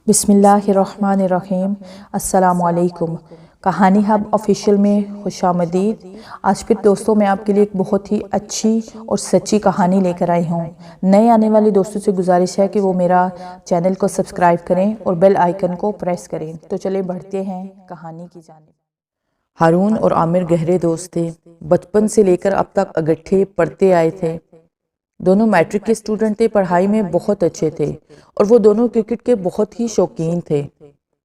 بسم اللہ الرحمن الرحیم۔ السلام علیکم۔ کہانی ہب آفیشیل میں خوش آمدید۔ آج پھر دوستوں میں آپ کے لیے ایک بہت ہی اچھی اور سچی کہانی لے کر آئی ہوں۔ نئے آنے والے دوستوں سے گزارش ہے کہ وہ میرا چینل کو سبسکرائب کریں اور بیل آئیکن کو پریس کریں۔ تو چلیں بڑھتے ہیں کہانی کی جانب۔ ہارون اور عامر گہرے دوست تھے۔ بچپن سے لے کر اب تک اکٹھے پڑھتے آئے تھے۔ دونوں میٹرک کے اسٹوڈنٹ تھے، پڑھائی میں بہت اچھے تھے اور وہ دونوں کرکٹ کے بہت ہی شوقین تھے۔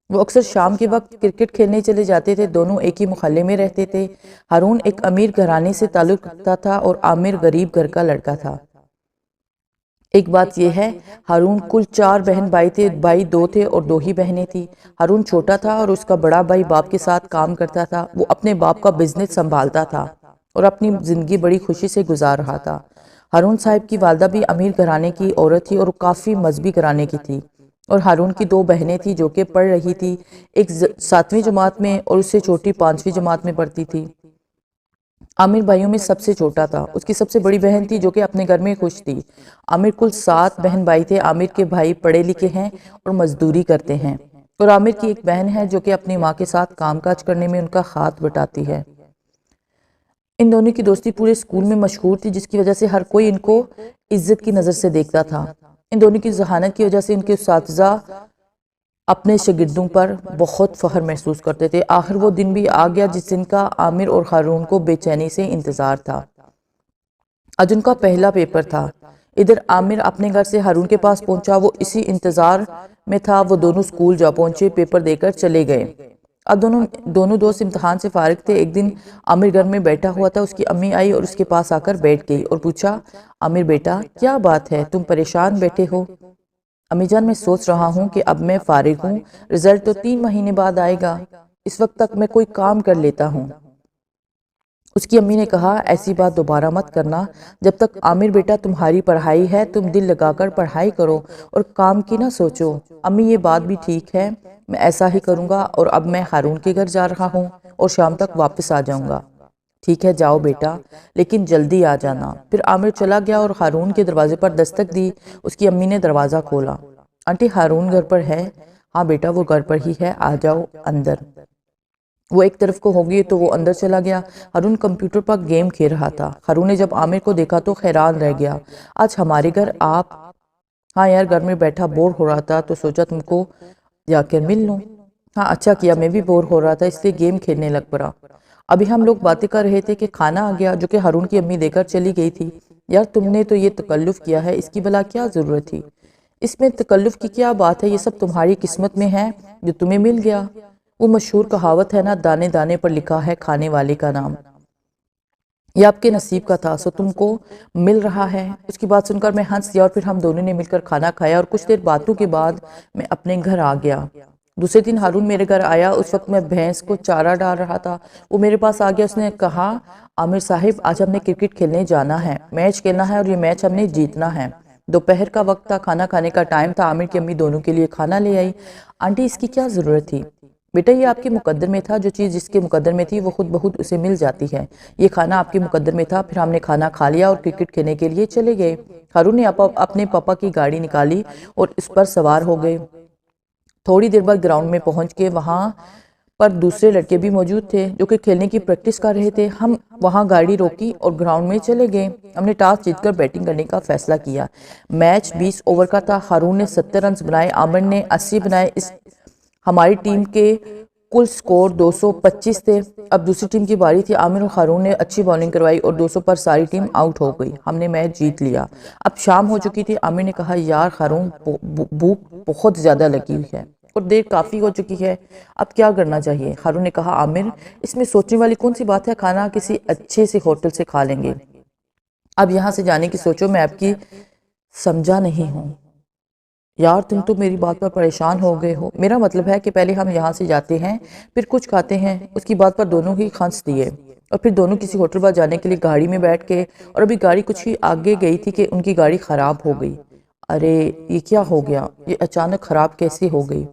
وہ اکثر شام کے وقت کرکٹ کھیلنے چلے جاتے تھے۔ دونوں ایک ہی محلے میں رہتے تھے۔ ہارون ایک امیر گھرانے سے تعلق رکھتا تھا اور عامر غریب گھر کا لڑکا تھا۔ ایک بات یہ ہے، ہارون کل 4 بہن بھائی تھے، بھائی 2 تھے اور 2 ہی بہنیں تھیں۔ ہارون چھوٹا تھا اور اس کا بڑا بھائی باپ کے ساتھ کام کرتا تھا۔ وہ اپنے باپ کا بزنس سنبھالتا تھا اور اپنی زندگی بڑی خوشی سے گزار رہا تھا۔ ہارون صاحب کی والدہ بھی امیر گھرانے کی عورت تھی اور کافی مذہبی گھرانے کی تھی، اور ہارون کی 2 بہنیں تھیں جو کہ پڑھ رہی تھی۔ ایک 7ویں جماعت میں اور اس سے چھوٹی 5ویں جماعت میں پڑھتی تھی۔ عامر بھائیوں میں سب سے چھوٹا تھا۔ اس کی سب سے بڑی بہن تھی جو کہ اپنے گھر میں خوش تھی۔ عامر کل 7 بہن بھائی تھے۔ عامر کے بھائی پڑھے لکھے ہیں اور مزدوری کرتے ہیں، اور عامر کی ایک بہن ہے جو کہ اپنی ماں کے ساتھ کام کاج کرنے میں ان کا ہاتھ بٹاتی ہے۔ ان دونوں کی دوستی پورے اسکول میں مشہور تھی، جس کی وجہ سے ہر کوئی ان کو عزت کی نظر سے دیکھتا تھا۔ ان دونوں کی ذہانت کی وجہ سے ان کے اساتذہ اپنے شاگردوں پر بہت فخر محسوس کرتے تھے۔ آخر وہ دن بھی آ گیا جس دن کا عامر اور ہارون کو بے چینی سے انتظار تھا۔ آج ان کا پہلا پیپر تھا۔ ادھر عامر اپنے گھر سے ہارون کے پاس پہنچا۔ وہ اسی انتظار میں تھا۔ وہ دونوں اسکول جا پہنچے، پیپر دے کر چلے گئے۔ اب دونوں دوست امتحان سے فارغ تھے۔ ایک دن عامر گھر میں بیٹھا ہوا تھا۔ اس کی امی آئی اور اس کے پاس آ کر بیٹھ گئی اور پوچھا، عامر بیٹا کیا بات ہے، تم پریشان بیٹھے ہو؟ امی جان، میں سوچ رہا ہوں کہ اب میں فارغ ہوں، رزلٹ تو 3 مہینے بعد آئے گا، اس وقت تک میں کوئی کام کر لیتا ہوں۔ اس کی امی نے کہا، ایسی بات دوبارہ مت کرنا، جب تک عامر بیٹا تمہاری پڑھائی ہے تم دل لگا کر پڑھائی کرو اور کام کی نہ سوچو۔ امی یہ بات بھی ٹھیک ہے، میں ایسا ہی کروں گا، اور اب میں ہارون کے گھر جا رہا ہوں اور شام تک واپس آ جاؤں گا۔ ٹھیک ہے جاؤ بیٹا، لیکن جلدی آ جانا۔ پھر عامر چلا گیا اور ہارون کے دروازے پر دستک دی۔ اس کی امی نے دروازہ کھولا۔ آنٹی ہارون گھر پر ہے؟ ہاں بیٹا وہ گھر پر ہی ہے، آ جاؤ اندر۔ وہ ایک طرف کو ہوگی تو وہ اندر چلا گیا۔ ہارون کمپیوٹر پر گیم کھیل رہا تھا۔ ہارون نے جب عامر کو دیکھا تو حیران رہ گیا۔ آج ہمارے گھر آپ؟ ہاں یار، گھر میں بیٹھا بور ہو رہا تھا تو سوچا تم کو جا کر مل لوں۔ ہاں اچھا کیا، میں بھی بور ہو رہا تھا اس لیے گیم کھیلنے لگ پڑا۔ ابھی ہم لوگ باتیں کر رہے تھے کہ کھانا آ گیا، جو کہ ہارون کی امی دے کر چلی گئی تھی۔ یار تم نے تو یہ تکلف کیا ہے، اس کی بھلا کیا ضرورت تھی؟ اس میں تکلف کی کیا بات ہے، یہ سب تمہاری قسمت میں ہے جو تمہیں مل گیا۔ وہ مشہور کہاوت ہے نا، دانے دانے پر لکھا ہے کھانے والے کا نام۔ یہ آپ کے نصیب کا تھا، سو تم کو مل رہا ہے۔ اس کی بات سن کر میں ہنس دیا اور پھر ہم دونوں نے مل کر کھانا کھایا اور کچھ دیر باتوں کے بعد میں اپنے گھر آ گیا۔ دوسرے دن ہارون میرے گھر آیا۔ اس وقت میں بھینس کو چارہ ڈال رہا تھا۔ وہ میرے پاس آ گیا۔ اس نے کہا، عامر صاحب آج ہم نے کرکٹ کھیلنے جانا ہے، میچ کھیلنا ہے اور یہ میچ ہم نے جیتنا ہے۔ دوپہر کا وقت تھا، کھانا کھانے کا ٹائم تھا۔ عامر کی امی دونوں کے لیے کھانا لے آئی۔ آنٹی اس کی کیا ضرورت تھی؟ بیٹا یہ آپ کے مقدر میں تھا، جو چیز جس کے مقدر میں تھی وہ خود بخود اسے مل جاتی ہے۔ یہ کھانا آپ کے مقدر میں تھا۔ پھر ہم نے کھانا کھا لیا اور کرکٹ کھیلنے کے لیے چلے گئے۔ ہارون نے اپنے پاپا کی گاڑی نکالی اور اس پر سوار ہو گئے۔ تھوڑی دیر بعد گراؤنڈ میں پہنچ کے وہاں پر دوسرے لڑکے بھی موجود تھے جو کہ کھیلنے کی پریکٹس کر رہے تھے۔ ہم وہاں گاڑی روکی اور گراؤنڈ میں چلے گئے۔ ہم نے ٹاس جیت کر بیٹنگ کرنے کا فیصلہ کیا۔ میچ 20 اوور کا تھا۔ ہارون نے 70 رنز بنائے، عامر نے 80 بنائے۔ ہماری ٹیم کے کل سکور 225 تھے۔ اب دوسری ٹیم کی باری تھی۔ عامر اور ہارون نے اچھی بولنگ کروائی اور 200 پر ساری ٹیم آؤٹ ہو گئی۔ ہم نے میچ جیت لیا۔ اب شام ہو چکی تھی۔ عامر نے کہا، یار ہارون بھوک بہت زیادہ لگی ہوئی ہے اور دیر کافی ہو چکی ہے، اب کیا کرنا چاہیے؟ ہارون نے کہا، عامر اس میں سوچنے والی کون سی بات ہے، کھانا کسی اچھے سے ہوٹل سے کھا لیں گے۔ اب یہاں سے جانے کی سوچو، میں آپ کی سمجھا نہیں ہوں۔ یار تم تو میری بات پر پریشان ہو گئے ہو۔ میرا مطلب ہے کہ پہلے ہم یہاں سے جاتے ہیں پھر کچھ کھاتے ہیں۔ اس کی بات پر دونوں ہی ہنس دیے اور پھر دونوں کسی ہوٹل پر جانے کے لیے گاڑی میں بیٹھ کے، اور ابھی گاڑی کچھ ہی آگے گئی تھی کہ ان کی گاڑی خراب ہو گئی۔ ارے یہ کیا ہو گیا، یہ اچانک خراب کیسے ہو گئی؟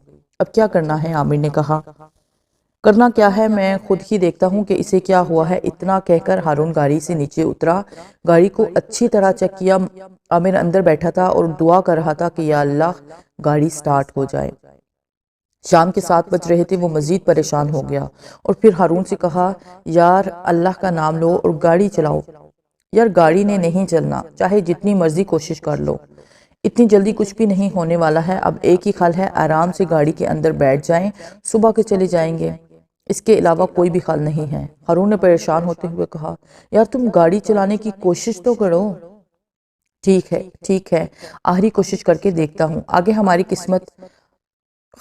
اب کیا کرنا ہے؟ عامر نے کہا، کرنا کیا ہے، میں خود ہی دیکھتا ہوں کہ اسے کیا ہوا ہے۔ اتنا کہہ کر ہارون گاڑی سے نیچے اترا، گاڑی کو اچھی طرح چیک کیا۔ عامر اندر بیٹھا تھا اور دعا کر رہا تھا کہ یا اللہ گاڑی سٹارٹ ہو جائے۔ شام کے 7 بج رہے تھے، وہ مزید پریشان ہو گیا اور پھر ہارون سے کہا، یار اللہ کا نام لو اور گاڑی چلاؤ۔ یار گاڑی نے نہیں چلنا، چاہے جتنی مرضی کوشش کر لو، اتنی جلدی کچھ بھی نہیں ہونے والا ہے۔ اب ایک ہی حل ہے، آرام سے گاڑی کے اندر بیٹھ جائیں، صبح کے چلے جائیں گے، اس کے علاوہ کوئی بھی حل نہیں ہے۔ ہارون نے پریشان ہوتے ہوئے کہا، یار تم گاڑی چلانے کی کوشش تو کرو۔ ٹھیک ہے، آخری کوشش کر کے دیکھتا ہوں، آگے ہماری قسمت۔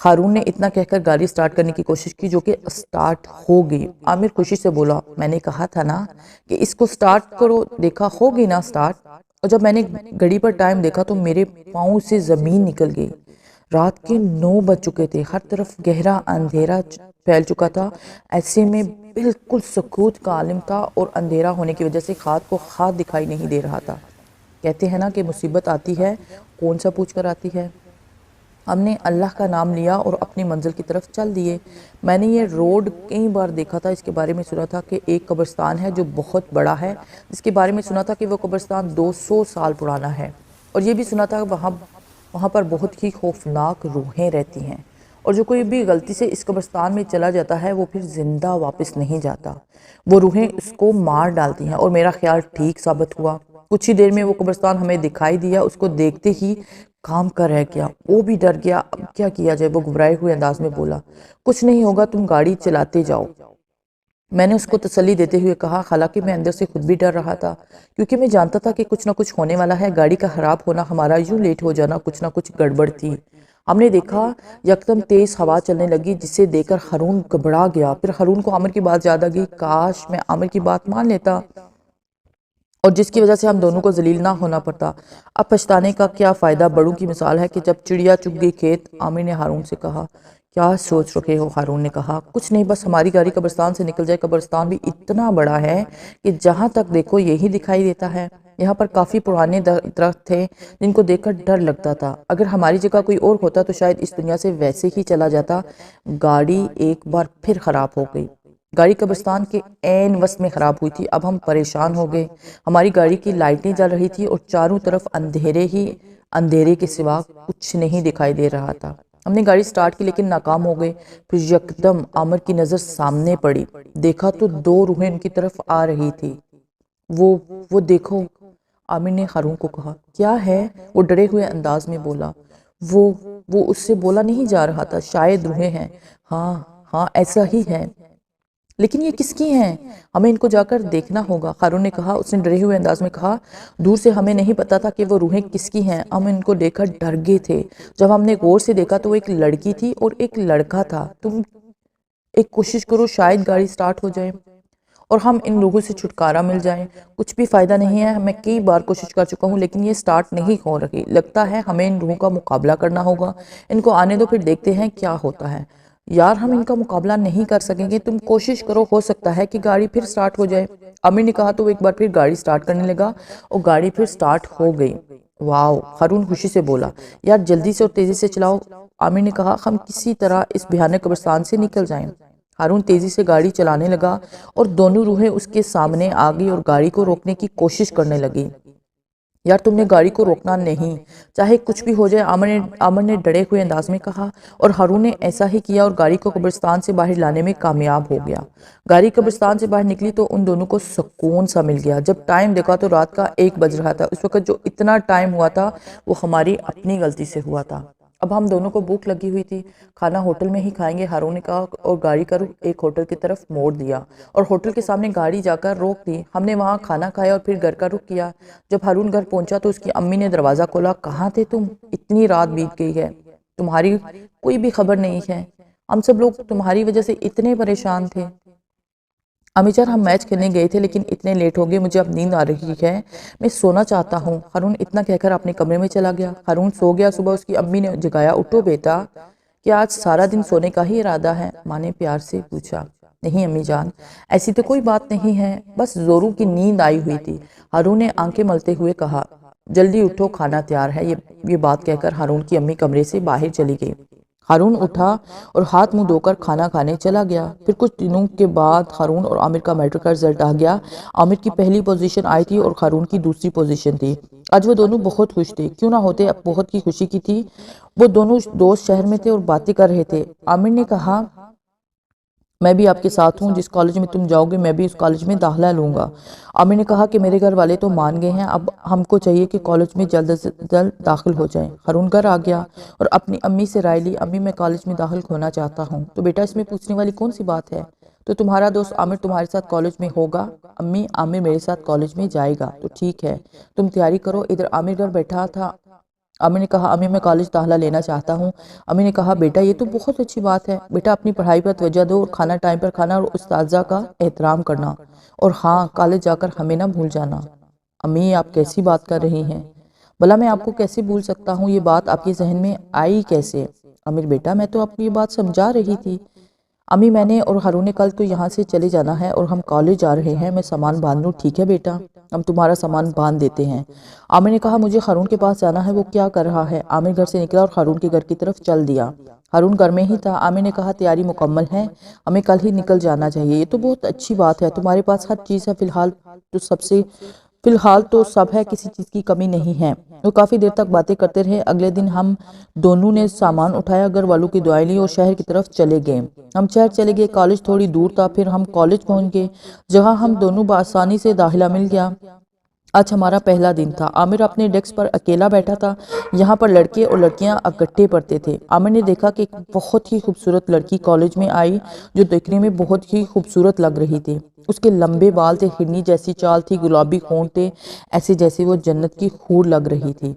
ہارون نے اتنا کہہ کر گاڑی سٹارٹ کرنے کی کوشش کی، جو کہ سٹارٹ ہو گئی۔ عامر خوشی سے بولا، میں نے کہا تھا نا کہ اس کو سٹارٹ کرو، دیکھا ہو گئی نا سٹارٹ۔ اور جب میں نے گھڑی پر ٹائم دیکھا تو میرے پاؤں سے زمین نکل گئی۔ رات کے 9 بج چکے تھے، ہر طرف گہرا اندھیرا پھیل چکا تھا۔ ایسے میں بالکل سکوت کا عالم تھا اور اندھیرا ہونے کی وجہ سے خات کو خات دکھائی نہیں دے رہا تھا۔ کہتے ہیں نا کہ مصیبت آتی ہے، کون سا پوچھ کر آتی ہے۔ ہم نے اللہ کا نام لیا اور اپنی منزل کی طرف چل دیے۔ میں نے یہ روڈ کئی بار دیکھا تھا، اس کے بارے میں سنا تھا کہ ایک قبرستان ہے جو بہت بڑا ہے، جس کے بارے میں سنا تھا کہ وہ قبرستان 200 سال پرانا ہے، اور یہ بھی سنا تھا کہ وہاں پر بہت ہی خوفناک روحیں رہتی ہیں، اور جو کوئی بھی غلطی سے اس قبرستان میں چلا جاتا ہے وہ پھر زندہ واپس نہیں جاتا، وہ روحیں اس کو مار ڈالتی ہیں۔ اور میرا خیال ٹھیک ثابت ہوا، کچھ ہی دیر میں وہ قبرستان ہمیں دکھائی دیا۔ اس کو دیکھتے ہی کام کا رہ گیا، وہ بھی ڈر گیا۔ اب کیا کیا جائے؟ وہ گھبرائے ہوئے انداز میں بولا، کچھ نہیں ہوگا، تم گاڑی چلاتے جاؤ۔ میں نے اس کو تسلی دیتے ہوئے کہا، حالانکہ میں اندر سے خود بھی ڈر رہا تھا، کیونکہ میں جانتا تھا کہ کچھ نہ کچھ ہونے والا ہے۔ گاڑی کا خراب ہونا، ہمارا یوں لیٹ ہو جانا، کچھ نہ کچھ گڑبڑ تھی۔ ہم نے دیکھا یکدم تیز ہوا چلنے لگی، جسے دیکھ کر ہارون گھبرا گیا۔ پھر ہارون کو عامر کی بات یاد آ گئی، کاش میں عامر کی بات مان لیتا، اور جس کی وجہ سے ہم دونوں کو ذلیل نہ ہونا پڑتا۔ اب پچھتانے کا کیا فائدہ؟ بڑوں کی مثال ہے کہ جب چڑیا چگ گئی کھیت۔ عامر نے ہارون سے کہا، کیا سوچ رکھے ہو؟ ہارون نے کہا، کچھ نہیں، بس ہماری گاڑی قبرستان سے نکل جائے۔ قبرستان بھی اتنا بڑا ہے کہ جہاں تک دیکھو یہی دکھائی دیتا ہے۔ یہاں پر کافی پرانے درخت تھے جن کو دیکھ کر ڈر لگتا تھا۔ اگر ہماری جگہ کوئی اور ہوتا تو شاید اس دنیا سے ویسے ہی چلا جاتا۔ گاڑی ایک بار پھر خراب ہو گئی۔ گاڑی قبرستان کے عین وسط میں خراب ہوئی تھی۔ اب ہم پریشان ہو گئے۔ ہماری گاڑی کی لائٹیں جل رہی تھی اور چاروں طرف اندھیرے ہی اندھیرے کے سوا کچھ نہیں دکھائی دے رہا تھا۔ ہم نے گاڑی سٹارٹ کی لیکن ناکام ہو گئے۔ پھر یکدم عامر کی نظر سامنے پڑی، دیکھا تو 2 روحیں ان کی طرف آ رہی تھی۔ وہ دیکھو، عامر نے ہارون کو کہا۔ کیا ہے؟ وہ ڈرے ہوئے انداز میں بولا۔ وہ اس سے بولا نہیں جا رہا تھا، شاید روحیں ہیں۔ ہاں ایسا ہی ہے، لیکن یہ کس کی ہیں؟ ہمیں ان کو جا کر دیکھنا ہوگا، ہارون نے کہا۔ اس نے ڈرے ہوئے انداز میں کہا، دور سے ہمیں نہیں پتا تھا کہ وہ روحیں کس کی ہیں، ہم ان کو دیکھ کر ڈر گئے تھے۔ جب ہم نے غور سے دیکھا تو وہ ایک لڑکی تھی اور ایک لڑکا تھا۔ تم ایک کوشش کرو، شاید گاڑی سٹارٹ ہو جائے اور ہم ان لوگوں سے چھٹکارا مل جائیں۔ کچھ بھی فائدہ نہیں ہے، میں کئی بار کوشش کر چکا ہوں لیکن یہ سٹارٹ نہیں ہو رہی۔ لگتا ہے ہمیں ان روحوں کا مقابلہ کرنا ہوگا۔ ان کو آنے دو، پھر دیکھتے ہیں کیا ہوتا ہے۔ یار ہم ان کا مقابلہ نہیں کر سکیں گے، تم کوشش کرو، ہو سکتا ہے کہ گاڑی پھر سٹارٹ ہو جائے۔ عامر نے کہا تو وہ ایک بار پھر گاڑی سٹارٹ کرنے لگا اور گاڑی پھر سٹارٹ ہو گئی۔ واو، ہارون خوشی سے بولا، یار جلدی سے اور تیزی سے چلاؤ۔ عامر نے کہا، ہم کسی طرح اس بھیانک قبرستان سے نکل جائیں۔ ہارون تیزی سے گاڑی چلانے لگا اور دونوں روحیں اس کے سامنے آ گئی اور گاڑی کو روکنے کی کوشش کرنے لگی۔ یار تم نے گاڑی کو روکنا نہیں، چاہے کچھ بھی ہو جائے، عامر نے ڈرے ہوئے انداز میں کہا، اور ہارون نے ایسا ہی کیا اور گاڑی کو قبرستان سے باہر لانے میں کامیاب ہو گیا۔ گاڑی قبرستان سے باہر نکلی تو ان دونوں کو سکون سا مل گیا۔ جب ٹائم دیکھا تو رات کا 1 بج رہا تھا۔ اس وقت جو اتنا ٹائم ہوا تھا وہ ہماری اپنی غلطی سے ہوا تھا۔ اب ہم دونوں کو بھوک لگی ہوئی تھی، کھانا ہوٹل میں ہی کھائیں گے، ہارون نے کہا، اور گاڑی کا رخ ایک ہوٹل کی طرف موڑ دیا اور ہوٹل کے سامنے گاڑی جا کر روک دی۔ ہم نے وہاں کھانا کھایا اور پھر گھر کا رخ کیا۔ جب ہارون گھر پہنچا تو اس کی امی نے دروازہ کھولا۔ کہاں تھے تم؟ اتنی رات بیت گئی ہے، تمہاری کوئی بھی خبر نہیں ہے، ہم سب لوگ تمہاری وجہ سے اتنے پریشان تھے۔ امی جان، ہم میچ کھیلنے گئے تھے لیکن اتنے لیٹ ہو گئے، مجھے اب نیند آ رہی ہے، میں سونا چاہتا ہوں۔ ہارون اتنا کہہ کر اپنے کمرے میں چلا گیا۔ ہارون سو گیا۔ صبح اس کی امی نے جگایا، اٹھو بیٹا، کیا آج سارا دن سونے کا ہی ارادہ ہے؟ ماں نے پیار سے پوچھا۔ نہیں امی جان، ایسی تو کوئی بات نہیں ہے، بس زوروں کی نیند آئی ہوئی تھی، ہارون نے آنکھیں ملتے ہوئے کہا۔ جلدی اٹھو، کھانا تیار ہے۔ یہ بات کہہ کر ہارون کی امی کمرے سے باہر چلی گئی۔ ہارون اٹھا اور ہاتھ منہ دھو کر کھانا کھانے چلا گیا۔ پھر کچھ دنوں کے بعد ہارون اور عامر کا میٹرک کا رزلٹ آ گیا۔ عامر کی پہلی پوزیشن آئی تھی اور ہارون کی دوسری پوزیشن تھی۔ آج وہ دونوں بہت خوش تھے، کیوں نہ ہوتے، اب بہت کی خوشی کی تھی۔ وہ دونوں دوست شہر میں تھے اور باتیں کر رہے تھے۔ عامر نے کہا میں بھی آپ کے ساتھ ہوں، جس کالج میں تم جاؤ گے میں بھی اس کالج میں داخلہ لوں گا۔ عامر نے کہا کہ میرے گھر والے تو مان گئے ہیں، اب ہم کو چاہیے کہ کالج میں جلد سے جلد داخل ہو جائیں۔ ہارون گھر آ گیا اور اپنی امی سے رائے لی، امی میں کالج میں داخل ہونا چاہتا ہوں۔ تو بیٹا اس میں پوچھنے والی کون سی بات ہے؟ تو تمہارا دوست عامر تمہارے ساتھ کالج میں ہوگا؟ امی عامر میرے ساتھ کالج میں جائے گا تو ٹھیک ہے، تم تیاری کرو۔ ادھر عامر گھر بیٹھا تھا۔ عامر نے کہا امی میں کالج داخلہ لینا چاہتا ہوں۔ امی نے کہا بیٹا یہ تو بہت اچھی بات ہے، بیٹا اپنی پڑھائی پر توجہ دو اور کھانا ٹائم پر کھانا اور اساتذہ کا احترام کرنا، اور ہاں کالج جا کر ہمیں نہ بھول جانا۔ امی آپ کیسی بات کر رہی ہیں؟ بھلا میں آپ کو کیسے بھول سکتا ہوں، یہ بات آپ کے ذہن میں آئی کیسے؟ عامر بیٹا میں تو آپ کو یہ بات سمجھا رہی تھی۔ امی میں نے اور ہارون نے کل تو یہاں سے چلے جانا ہے اور ہم کالج جا رہے ہیں، میں سامان باندھ لوں؟ ٹھیک ہے بیٹا، ہم تمہارا سامان باندھ دیتے ہیں۔ عامر نے کہا مجھے ہارون کے پاس جانا ہے، وہ کیا کر رہا ہے؟ عامر گھر سے نکلا اور ہارون کے گھر کی طرف چل دیا۔ ہارون گھر میں ہی تھا۔ عامر نے کہا تیاری مکمل ہے، ہمیں کل ہی نکل جانا چاہیے۔ یہ تو بہت اچھی بات ہے، تمہارے پاس ہر چیز ہے، فی الحال تو سب ہے، کسی چیز کی کمی نہیں ہے۔ وہ کافی دیر تک باتیں کرتے رہے۔ اگلے دن ہم دونوں نے سامان اٹھایا، گھر والوں کی دعائیں لی اور شہر کی طرف چلے گئے۔ ہم شہر چلے گئے، کالج تھوڑی دور تھا، پھر ہم کالج پہنچ گئے جہاں ہم دونوں بآسانی سے داخلہ مل گیا۔ آج ہمارا پہلا دن تھا۔ عامر اپنے ڈیسک پر اکیلا بیٹھا تھا، یہاں پر لڑکے اور لڑکیاں اکٹھے پڑھتے تھے۔ عامر نے دیکھا کہ ایک بہت ہی خوبصورت لڑکی کالج میں آئی جو دیکھنے میں بہت ہی خوبصورت لگ رہی تھی۔ اس کے لمبے بال تھے، ہرنی جیسی چال تھی، گلابی ہونٹ تھے، ایسے جیسے وہ جنت کی حور لگ رہی تھی۔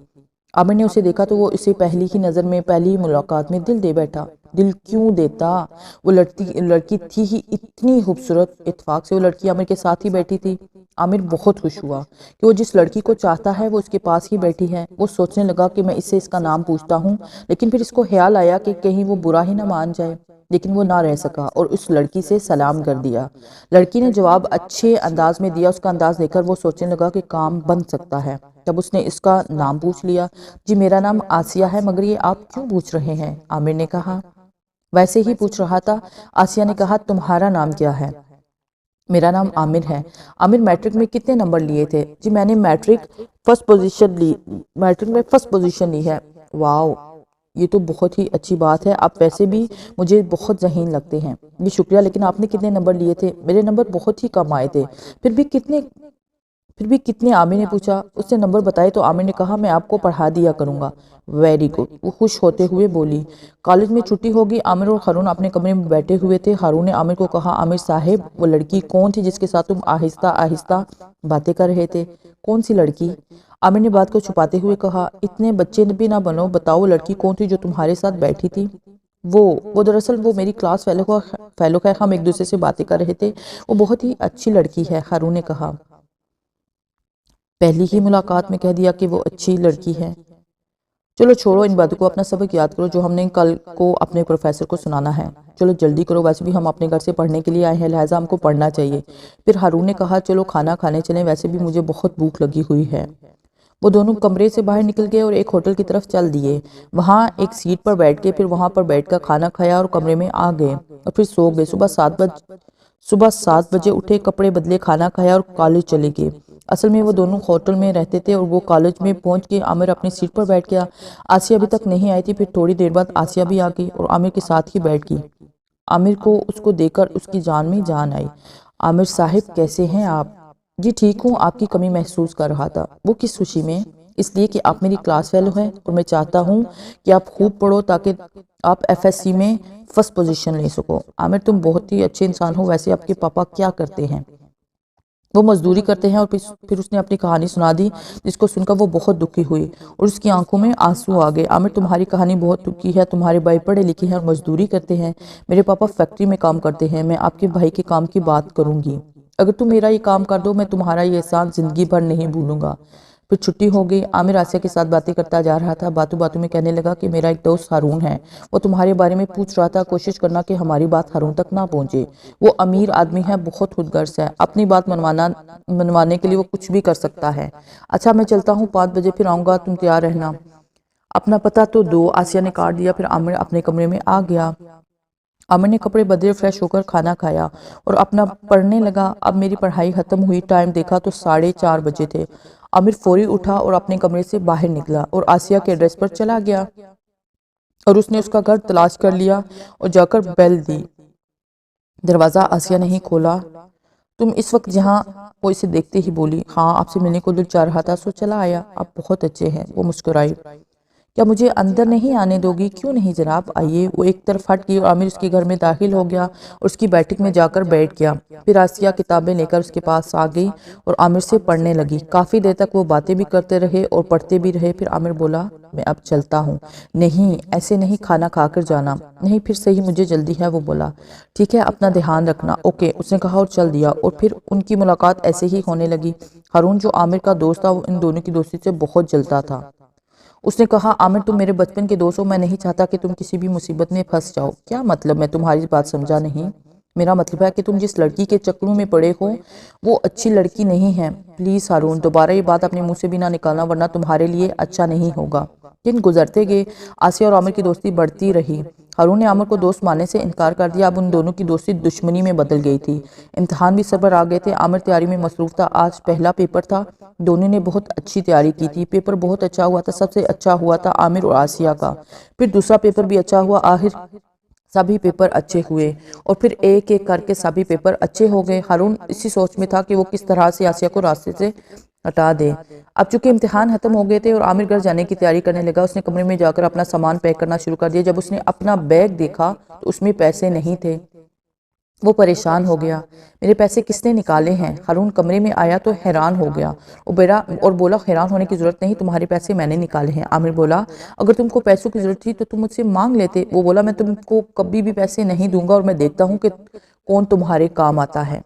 عامر نے اسے دیکھا تو وہ اسے پہلی ہی نظر میں، پہلی ہی ملاقات میں دل دے بیٹھا۔ دل کیوں دیتا، وہ لڑکی تھی ہی اتنی خوبصورت۔ اتفاق سے وہ لڑکی عامر کے ساتھ ہی بیٹھی تھی۔ عامر بہت خوش ہوا کہ وہ جس لڑکی کو چاہتا ہے وہ اس کے پاس ہی بیٹھی ہے۔ وہ سوچنے لگا کہ میں اس سے اس کا نام پوچھتا ہوں، لیکن پھر اس کو خیال آیا کہ کہیں وہ برا ہی نہ مان جائے، لیکن وہ نہ رہ سکا اور اس لڑکی سے سلام کر دیا۔ لڑکی نے جواب اچھے انداز میں دیا۔ اس کا انداز دیکھ کر وہ سوچنے لگا کہ کام بن سکتا ہے۔ تب اس نے اس کا نام پوچھ لیا۔ جی میرا نام آسیہ ہے، مگر یہ آپ کیوں پوچھ رہے ہیں؟ عامر نے کہا ویسے ہی پوچھ رہا تھا۔ آسیہ نے کہا تمہارا نام کیا ہے؟ میرا نام عامر ہے۔ عامر میٹرک میں کتنے نمبر لیے تھے؟ جی میں نے میٹرک میں فرسٹ پوزیشن لی ہے۔ واو، یہ تو بہت ہی اچھی بات ہے، آپ ویسے بھی مجھے بہت ذہین لگتے ہیں۔ یہ شکریہ، لیکن آپ نے کتنے نمبر لیے تھے؟ میرے نمبر بہت ہی کم آئے تھے۔ پھر بھی کتنے؟ عامر نے پوچھا۔ اس نے نمبر بتائے تو عامر نے کہا میں آپ کو پڑھا دیا کروں گا۔ ویری گڈ، وہ خوش ہوتے ہوئے بولی۔ کالج میں چھٹی ہوگی۔ عامر اور ہارون اپنے کمرے میں بیٹھے ہوئے تھے۔ ہارون نے عامر کو کہا عامر صاحب وہ لڑکی کون تھی جس کے ساتھ تم آہستہ آہستہ باتیں کر رہے تھے؟ کون سی لڑکی؟ عامر نے بات کو چھپاتے ہوئے کہا اتنے بچے بھی نہ بنو، بتاؤ وہ لڑکی کون تھی جو تمہارے ساتھ بیٹھی تھی؟ وہ دراصل وہ میری کلاس فیلو ہے، ہم ایک دوسرے سے باتیں کر رہے تھے، وہ بہت ہی اچھی لڑکی ہے۔ ہارون نے کہا پہلی ہی ملاقات میں کہہ دیا کہ وہ اچھی لڑکی ہے۔ چلو چھوڑو ان باتوں کو، اپنا سبق یاد کرو جو ہم نے کل کو اپنے پروفیسر کو سنانا ہے۔ چلو جلدی کرو، ویسے بھی ہم اپنے گھر سے پڑھنے کے لیے آئے ہیں، لہٰذا ہم کو پڑھنا چاہیے۔ پھر ہارون نے کہا چلو کھانا کھانے چلیں، ویسے بھی مجھے بہت بھوک لگی ہوئی ہے۔ وہ دونوں کمرے سے باہر نکل گئے اور ایک ہوٹل کی طرف چل دیے۔ وہاں ایک سیٹ پر بیٹھ کے پھر وہاں پر بیٹھ کر کھانا کھایا اور کمرے میں آ گئے اور پھر سو گئے۔ صبح 7 بجے اٹھے، کپڑے بدلے، کھانا کھایا اور کالج چلے گئے۔ اصل میں وہ دونوں ہوٹل میں رہتے تھے اور وہ کالج میں پہنچ کے عامر اپنی سیٹ پر بیٹھ گیا۔ آسیہ ابھی تک نہیں آئی تھی، پھر تھوڑی دیر بعد آسیہ بھی آ گئی اور عامر کے ساتھ ہی بیٹھ گئی۔ عامر کو اس کو دیکھ کر اس کی جان میں جان آئی۔ عامر صاحب کیسے ہیں آپ؟ جی ٹھیک ہوں، آپ کی کمی محسوس کر رہا تھا۔ وہ کس خوشی میں؟ اس لیے کہ آپ میری کلاس فیلو ہیں اور میں چاہتا ہوں کہ آپ خوب پڑھو تاکہ آپ FSC میں فرسٹ پوزیشن لے سکو۔ عامر تم بہت ہی اچھے انسان ہو، ویسے آپ کے پاپا کیا کرتے ہیں؟ وہ مزدوری کرتے ہیں۔ اور پھر اس نے اپنی کہانی سنا دی، جس کو سن کر وہ بہت دکھی ہوئی اور اس کی آنکھوں میں آنسو آ گئے۔ عامر تمہاری کہانی بہت دکھی ہے، تمہارے بھائی پڑھے لکھے ہیں اور مزدوری کرتے ہیں، میرے پاپا فیکٹری میں کام کرتے ہیں۔ میں آپ کے بھائی کے کام کی بات کروں گی، اگر تم میرا یہ کام کر دو میں تمہارا یہ احسان زندگی بھر نہیں بھولوں گا۔ پھر چھٹی ہو گئی۔ عامر آسیہ کے ساتھ باتیں کرتا جا رہا تھا، باتوں باتوں میں کہنے لگا کہ میرا ایک دوست ہارون ہے، وہ تمہارے بارے میں پوچھ رہا تھا، کوشش کرنا کہ ہماری بات ہارون تک نہ پہنچے، وہ امیر آدمی ہے، بہت خود غرض ہے، اپنی بات منوانے کے لیے وہ کچھ بھی کر سکتا ہے۔ اچھا میں چلتا ہوں، 5 بجے پھر آؤں گا، تم تیار رہنا۔ اپنا پتہ تو دو، آسیہ نے کاٹ دیا۔ پھر عامر اپنے کمرے میں آ گیا۔ عامر نے کپڑے بدلے، فریش ہو کر کھانا کھایا اور اپنا پڑھنے لگا۔ اب میری پڑھائی ختم ہوئی، ٹائم دیکھا تو 4:30 بجے تھے۔ عامر فوری اٹھا اور اپنے کمرے سے باہر نکلا اور آسیہ کے ایڈریس پر چلا گیا اور اس نے اس کا گھر تلاش کر لیا اور جا کر بیل دی۔ دروازہ آسیہ نہیں کھولا۔ تم اس وقت جہاں؟ وہ اسے دیکھتے ہی بولی۔ ہاں، آپ سے ملنے کو دل چاہ رہا تھا سو چلا آیا۔ آپ بہت اچھے ہیں۔ وہ مسکرائی۔ کیا مجھے اندر نہیں آنے دو گی؟ کیوں نہیں جناب، آئیے۔ وہ ایک طرف ہٹ گئی اور عامر اس کے گھر میں داخل ہو گیا اور اس کی بیٹھک میں جا کر بیٹھ گیا۔ پھر آسیہ کتابیں لے کر اس کے پاس آ گئی اور عامر سے پڑھنے لگی۔ کافی دیر تک وہ باتیں بھی کرتے رہے اور پڑھتے بھی رہے۔ پھر عامر بولا، میں اب چلتا ہوں۔ نہیں، ایسے نہیں، کھانا کھا کر جانا۔ نہیں، پھر صحیح، مجھے جلدی ہے۔ وہ بولا، ٹھیک ہے، اپنا دھیان رکھنا۔ اوکے، اس نے کہا اور چل دیا۔ اور پھر ان کی ملاقات ایسے ہی ہونے لگی۔ ہارون جو عامر کا دوست تھا وہ ان دونوں کی دوستی سے بہت جلتا تھا۔ اس نے کہا، عامر تم میرے بچپن کے دوست ہو، میں نہیں چاہتا کہ تم کسی بھی مصیبت میں پھنس جاؤ۔ کیا مطلب؟ میں تمہاری بات سمجھا نہیں۔ میرا مطلب ہے کہ تم جس لڑکی کے چکروں میں پڑے ہو وہ اچھی لڑکی نہیں ہے۔ پلیز ہارون، دوبارہ یہ بات اپنے منہ سے بھی نہ نکالنا ورنہ تمہارے لیے اچھا نہیں ہوگا۔ دن گزرتے گئے، آسیہ اور عامر کی دوستی بڑھتی رہی۔ ہارون نے عامر کو دوست ماننے سے انکار کر دیا۔ اب ان دونوں کی دوستی دشمنی میں بدل گئی تھی۔ امتحان بھی سر پر آ گئے تھے۔ عامر تیاری میں مصروف تھا۔ آج پہلا پیپر تھا۔ دونوں نے بہت اچھی تیاری کی تھی۔ پیپر بہت اچھا ہوا تھا۔ سب سے اچھا ہوا تھا عامر اور آسیہ کا۔ پھر دوسرا پیپر بھی اچھا ہوا۔ آخر سبھی پیپر اچھے ہوئے اور پھر ایک ایک کر کے سبھی پیپر اچھے ہو گئے۔ ہارون اسی سوچ میں تھا کہ وہ کس طرح سے آسیہ کو راستے سے ہٹا دے۔ اب چونکہ امتحان ختم ہو گئے تھے اور عامر گھر جانے کی تیاری کرنے لگا، اس نے کمرے میں جا کر اپنا سامان پیک کرنا شروع کر دیا۔ جب اس نے اپنا بیگ دیکھا تو اس میں پیسے نہیں تھے۔ وہ پریشان ہو گیا۔ میرے پیسے کس نے نکالے ہیں؟ ہارون کمرے میں آیا تو حیران ہو گیا اور بولا، حیران ہونے کی ضرورت نہیں، تمہارے پیسے میں نے نکالے ہیں۔ عامر بولا، اگر تم کو پیسوں کی ضرورت تھی تو تم مجھ سے مانگ لیتے۔ وہ بولا، میں تم کو کبھی بھی پیسے نہیں دوں گا اور میں دیکھتا ہوں کہ کون تمہارے کام آتا ہے۔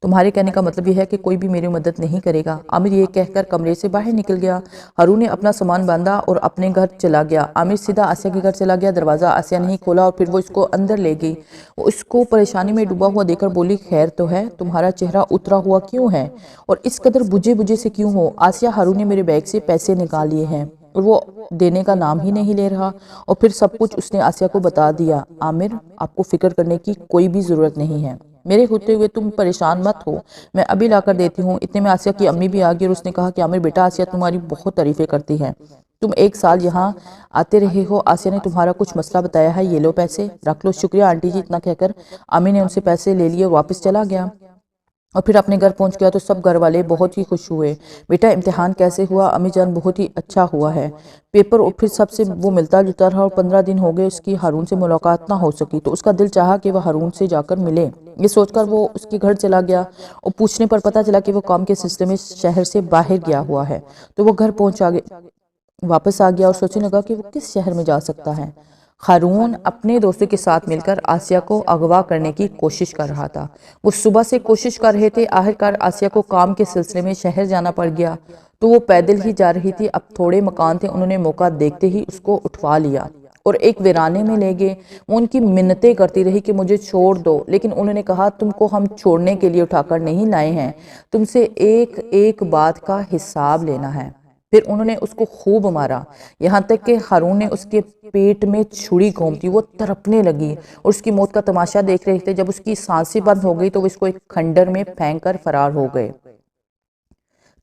تمہارے کہنے کا مطلب یہ ہے کہ کوئی بھی میری مدد نہیں کرے گا۔ عامر یہ کہہ کر کمرے سے باہر نکل گیا۔ ہارون نے اپنا سامان باندھا اور اپنے گھر چلا گیا۔ عامر سیدھا آسیہ کے گھر چلا گیا۔ دروازہ آسیہ نہیں کھولا اور پھر وہ اس کو اندر لے گئی۔ وہ اس کو پریشانی میں ڈوبا ہوا دیکھ کر بولی، خیر تو ہے؟ تمہارا چہرہ اترا ہوا کیوں ہے اور اس قدر بجھے بجھے سے کیوں ہو؟ آسیہ، ہارون نے میرے بیگ سے پیسے نکال لیے ہیں اور وہ دینے کا نام ہی نہیں لے رہا۔ اور پھر سب کچھ اس نے آسیہ کو بتا دیا۔ عامر، آپ کو فکر کرنے کی کوئی بھی ضرورت نہیں ہے۔ میرے ہوتے ہوئے تم پریشان مت ہو، میں ابھی لا کر دیتی ہوں۔ اتنے میں آسیہ کی امی بھی آ گئی اور اس نے کہا کہ عامر بیٹا، آسیہ تمہاری بہت تعریفیں کرتی ہے۔ تم 1 سال یہاں آتے رہے ہو۔ آسیہ نے تمہارا کچھ مسئلہ بتایا ہے، یہ لو پیسے، رکھ لو۔ شکریہ آنٹی جی، اتنا کہہ کر عامر نے ان سے پیسے لے لیے اور واپس چلا گیا اور پھر اپنے گھر پہنچ گیا تو سب گھر والے بہت ہی خوش ہوئے۔ بیٹا، امتحان کیسے ہوا؟ امی جان، بہت ہی اچھا ہوا ہے پیپر۔ اور پھر سب سے وہ ملتا جلتا رہا اور 15 دن ہو گئے اس کی ہارون سے ملاقات نہ ہو سکی تو اس کا دل چاہا کہ وہ ہارون سے جا کر ملے۔ یہ سوچ کر وہ اس کے گھر چلا گیا اور پوچھنے پر پتہ چلا کہ وہ کام کے سلسلے میں شہر سے باہر گیا ہوا ہے۔ تو وہ گھر واپس آ گیا اور سوچنے لگا کہ وہ کس شہر میں جا سکتا ہے۔ ہارون اپنے دوستوں کے ساتھ مل کر آسیہ کو اغوا کرنے کی کوشش کر رہا تھا۔ وہ صبح سے کوشش کر رہے تھے۔ آخرکار آسیہ کو کام کے سلسلے میں شہر جانا پڑ گیا تو وہ پیدل ہی جا رہی تھی۔ اب تھوڑے مکان تھے، انہوں نے موقع دیکھتے ہی اس کو اٹھوا لیا اور ایک ویرانے میں لے گئے۔ وہ ان کی منتیں کرتی رہی کہ مجھے چھوڑ دو، لیکن انہوں نے کہا، تم کو ہم چھوڑنے کے لیے اٹھا کر نہیں لائے ہیں، تم سے ایک ایک بات کا حساب لینا ہے۔ پھر انہوں نے اس کو خوب مارا، یہاں تک کہ ہارون نے اس کے پیٹ میں چھری گھونپ دی۔ وہ تڑپنے لگی اور اس کی موت کا تماشا دیکھ رہے تھے۔ جب اس کی سانسیں بند ہو گئی تو وہ اس کو ایک کھنڈر میں پھینک کر فرار ہو گئے۔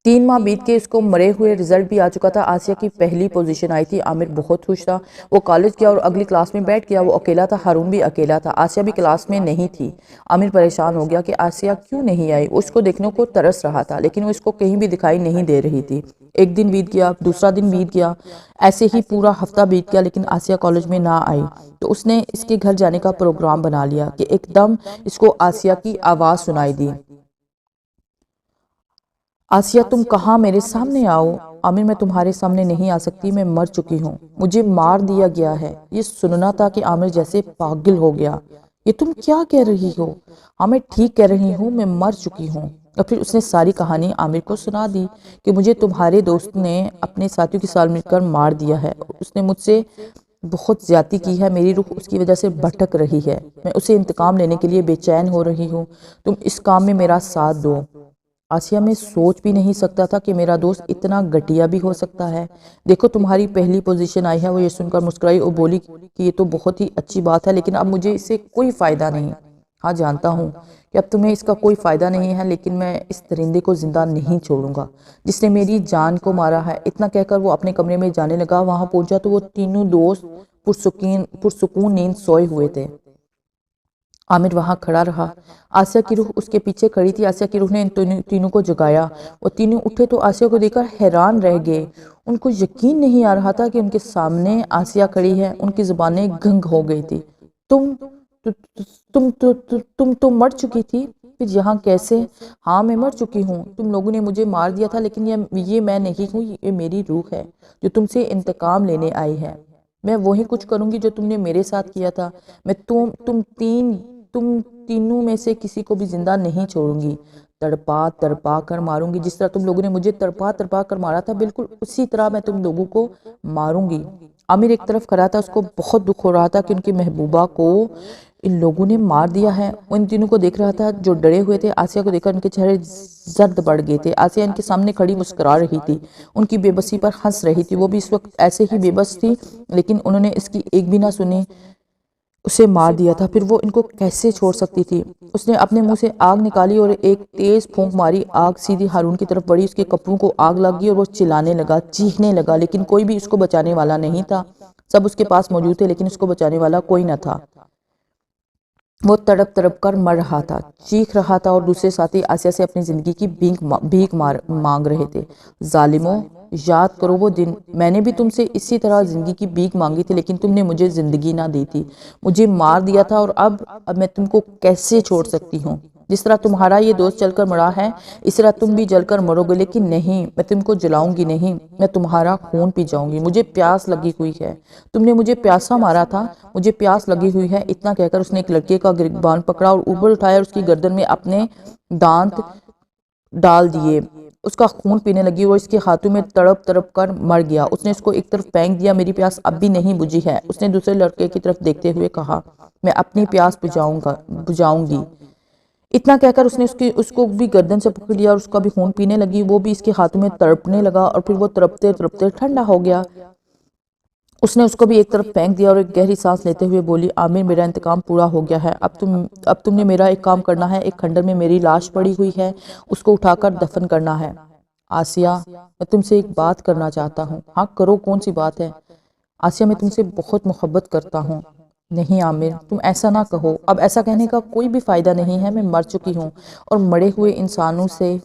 3 ماہ بیت کے اس کو مرے ہوئے رزلٹ بھی آ چکا تھا۔ آسیہ کی پہلی پوزیشن آئی تھی۔ عامر بہت خوش تھا۔ وہ کالج گیا اور اگلی کلاس میں بیٹھ گیا۔ وہ اکیلا تھا، ہارون بھی اکیلا تھا، آسیہ بھی کلاس میں نہیں تھی۔ عامر پریشان ہو گیا کہ آسیہ کیوں نہیں آئی۔ وہ اس کو دیکھنے کو ترس رہا تھا لیکن وہ اس کو کہیں بھی دکھائی نہیں دے رہی تھی۔ ایک دن بیت گیا، دوسرا دن بیت گیا، ایسے ہی پورا ہفتہ بیت گیا لیکن آسیہ کالج میں نہ آئی۔ تو اس نے اس کے گھر جانے کا پروگرام بنا لیا کہ ایک دم اس کو آسیہ کی آواز سنائی دی، آسیہ تم کہاں، میرے سامنے آؤ۔ عامر، میں تمہارے سامنے نہیں آ سکتی، میں مر چکی ہوں، مجھے مار دیا گیا ہے۔ یہ سننا تھا کہ عامر جیسے پاگل ہو گیا۔ یہ تم کیا کہہ رہی ہو؟ ہاں میں ٹھیک کہہ رہی ہوں، میں مر چکی ہوں۔ اور پھر اس نے ساری کہانی عامر کو سنا دی کہ مجھے تمہارے دوست نے اپنے ساتھیوں کے ساتھ مل کر مار دیا ہے، اس نے مجھ سے بہت زیادتی کی ہے، میری روح اس کی وجہ سے بھٹک رہی ہے، میں اسے انتقام لینے کے لیے بے چین ہو رہی ہوں، تم اس کام میں میرا ساتھ دو۔ آسیہ میں سوچ بھی نہیں سکتا تھا کہ میرا دوست اتنا گھٹیا بھی ہو سکتا ہے۔ دیکھو تمہاری پہلی پوزیشن آئی ہے۔ وہ یہ سن کر مسکرائی اور بولی کہ یہ تو بہت ہی اچھی بات ہے، لیکن اب مجھے اس سے کوئی فائدہ نہیں۔ ہاں جانتا ہوں کہ اب تمہیں اس کا کوئی فائدہ نہیں ہے، لیکن میں اس درندے کو زندہ نہیں چھوڑوں گا جس نے میری جان کو مارا ہے۔ اتنا کہہ کر وہ اپنے کمرے میں جانے لگا۔ وہاں پہنچا تو وہ تینوں دوست پرسکون نیند سوئے ہوئے تھے۔ عامر وہاں کھڑا رہا۔ آسیہ کی روح اس کے پیچھے کھڑی تھی۔ آسیہ کی روح نے ان تینوں کو جگایا۔ وہ تینوں اٹھے تو آسیہ کو دیکھ کر حیران رہ گئے۔ ان کو یقین نہیں آ رہا تھا کہ ان کے سامنے آسیہ کھڑی ہے۔ ان کی زبانیں گنگ ہو گئی تھی۔ تم تو مر چکی تھی، پھر یہاں کیسے؟ ہاں میں مر چکی ہوں۔ تم لوگوں نے مجھے مار دیا تھا، لیکن یہ میں نہیں ہوں، یہ میری روح ہے جو تم سے انتقام لینے آئی ہے۔ میں وہی کچھ کروں گی جو تم نے میرے ساتھ کیا تھا۔ میں تم تینوں میں سے کسی کو بھی زندہ نہیں چھوڑوں گی۔ تڑپا کر ماروں گی۔ جس طرح تم لوگوں نے مجھے تڑپا کر مارا تھا، بالکل اسی طرح میں تم لوگوں کو ماروں گی۔ عامر ایک طرف کھڑا تھا۔ اس کو بہت دکھ ہو رہا تھا کہ ان کی محبوبہ کو ان لوگوں نے مار دیا ہے۔ وہ ان تینوں کو دیکھ رہا تھا جو ڈرے ہوئے تھے۔ آسیہ کو دیکھ کر ان کے چہرے زرد پڑ گئے تھے۔ آسیہ ان کے سامنے کھڑی مسکرا رہی تھی، ان کی بے بسی پر ہنس رہی تھی۔ وہ بھی اس وقت ایسے ہی بے بس تھی، لیکن انہوں نے اس کی ایک بھی نہ سنی۔ اسے مار دیا تھا، پھر وہ ان کو کیسے چھوڑ سکتی تھی؟ اس نے اپنے منہ سے آگ نکالی اور ایک تیز پھونک ماری۔ آگ سیدھی ہارون کی طرف بڑھی۔ اس کے کپڑوں کو آگ لگ گئی اور وہ چلانے لگا، چیخنے لگا، لیکن کوئی بھی اس کو بچانے والا نہیں تھا۔ سب اس کے پاس موجود تھے، لیکن اس کو بچانے والا کوئی نہ تھا۔ وہ تڑپ کر مر رہا تھا، چیخ رہا تھا، اور دوسرے ساتھی آسیہ سے اپنی زندگی کی بھیک مانگ رہے تھے۔ ظالموں، یاد کرو وہ دن، میں نے بھی تم سے اسی طرح زندگی کی بھیک مانگی تھی، لیکن تم نے مجھے زندگی نہ دی تھی، مجھے مار دیا تھا، اور اب میں تم کو کیسے چھوڑ سکتی ہوں؟ جس طرح تمہارا یہ دوست جل کر مرا ہے، اس طرح تم بھی جل کر مرو گے، لیکن نہیں، میں تم کو جلاؤں گی نہیں، میں تمہارا خون پی جاؤں گی۔ مجھے پیاس لگی ہوئی ہے، تم نے مجھے پیاسا مارا تھا، مجھے پیاس لگی ہوئی ہے۔ اتنا کہہ کر اس نے ایک لڑکے کا گریبان پکڑا اور اوپر اٹھایا اور اس کی گردن میں اپنے دانت ڈال دیے۔ اس کا خون پینے لگی اور اس کے ہاتھوں میں تڑپ کر مر گیا۔ اس نے اس کو ایک طرف پھینک دیا۔ میری پیاس اب بھی نہیں بجھی ہے، اس نے دوسرے لڑکے کی طرف دیکھتے ہوئے کہا۔ میں اپنی پیاس بجھاؤں گی۔ اتنا کہہ کر اس نے اس کو بھی گردن سے پکڑ لیا اور اس کا بھی خون پینے لگی۔ وہ بھی اس کے ہاتھوں میں تڑپنے لگا اور پھر وہ تڑپتے ٹھنڈا ہو گیا۔ اس نے اس کو بھی ایک طرف پھینک دیا اور ایک گہری سانس لیتے ہوئے بولی، عامر، میرا انتقام پورا ہو گیا ہے۔ اب تم نے میرا ایک کام کرنا ہے۔ ایک کھنڈر میں میری لاش پڑی ہوئی ہے، اس کو اٹھا کر دفن کرنا ہے۔ آسیہ، میں تم سے ایک بات کرنا چاہتا ہوں۔ ہاں کرو، کون سی بات ہے؟ آسیہ، میں تم سے بہت محبت کرتا ہوں۔ نہیں عامر، تم ایسا نہ کہو، اب ایسا کہنے کا کوئی بھی فائدہ نہیں ہے۔ میں مر چکی ہوں، اور مرے ہوئے انسانوں سے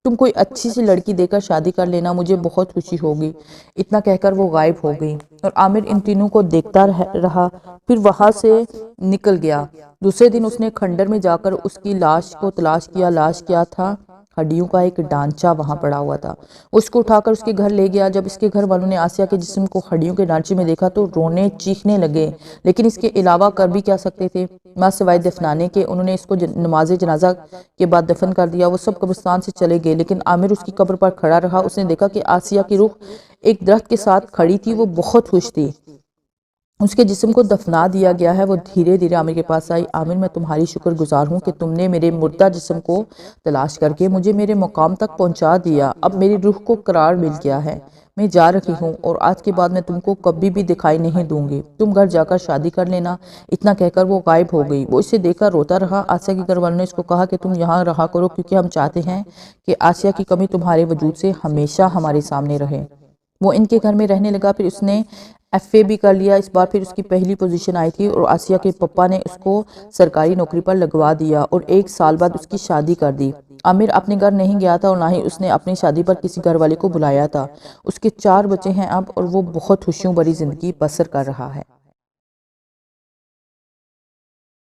تم کوئی اچھی سی لڑکی دے کر شادی کر لینا، مجھے بہت خوشی ہوگی۔ اتنا کہہ کر وہ غائب ہو گئی، اور عامر ان تینوں کو دیکھتا رہا، پھر وہاں سے نکل گیا۔ دوسرے دن اس نے کھنڈر میں جا کر اس کی لاش کو تلاش کیا۔ لاش کیا تھا؟ ہڈیوں کا ایک ڈھانچہ وہاں پڑا ہوا تھا۔ اس کو اٹھا کر اس کے گھر لے گیا۔ جب اس کے گھر والوں نے آسیہ کے جسم کو ہڈیوں کے ڈھانچے میں دیکھا تو رونے چیخنے لگے، لیکن اس کے علاوہ کر بھی کیا سکتے تھے؟ ماں سوائے دفنانے کے، انہوں نے اس کو نماز جنازہ کے بعد دفن کر دیا۔ وہ سب قبرستان سے چلے گئے، لیکن عامر اس کی قبر پر کھڑا رہا۔ اس نے دیکھا کہ آسیہ کی روح ایک درخت کے ساتھ کھڑی تھی۔ وہ بہت خوش تھی۔ اس کے جسم کو دفنا دیا گیا ہے۔ وہ دھیرے دھیرے عامر کے پاس آئی۔ عامر، میں تمہاری شکر گزار ہوں کہ تم نے میرے مردہ جسم کو تلاش کر کے مجھے میرے مقام تک پہنچا دیا۔ اب میری روح کو قرار مل گیا ہے۔ میں جا رہی ہوں، اور آج کے بعد میں تم کو کبھی بھی دکھائی نہیں دوں گی۔ تم گھر جا کر شادی کر لینا۔ اتنا کہہ کر وہ غائب ہو گئی۔ وہ اسے دیکھ کر روتا رہا۔ آسیہ کے گھر والوں نے اس کو کہا کہ تم یہاں رہا کرو، کیونکہ ہم چاہتے ہیں کہ آسیہ کی کمی تمہارے وجود سے ہمیشہ ہمارے سامنے رہے۔ وہ ان کے گھر میں رہنے لگا۔ پھر اس نے FA بھی کر لیا۔ اس بار پھر اس کی پہلی پوزیشن آئی تھی، اور آسیہ کے پپا نے اس کو سرکاری نوکری پر لگوا دیا، اور 1 سال بعد اس کی شادی کر دی۔ عامر اپنے گھر نہیں گیا تھا، اور نہ ہی اس نے اپنی شادی پر کسی گھر والے کو بلایا تھا۔ اس کے 4 بچے ہیں اب، اور وہ بہت خوشیوں بھری زندگی بسر کر رہا ہے۔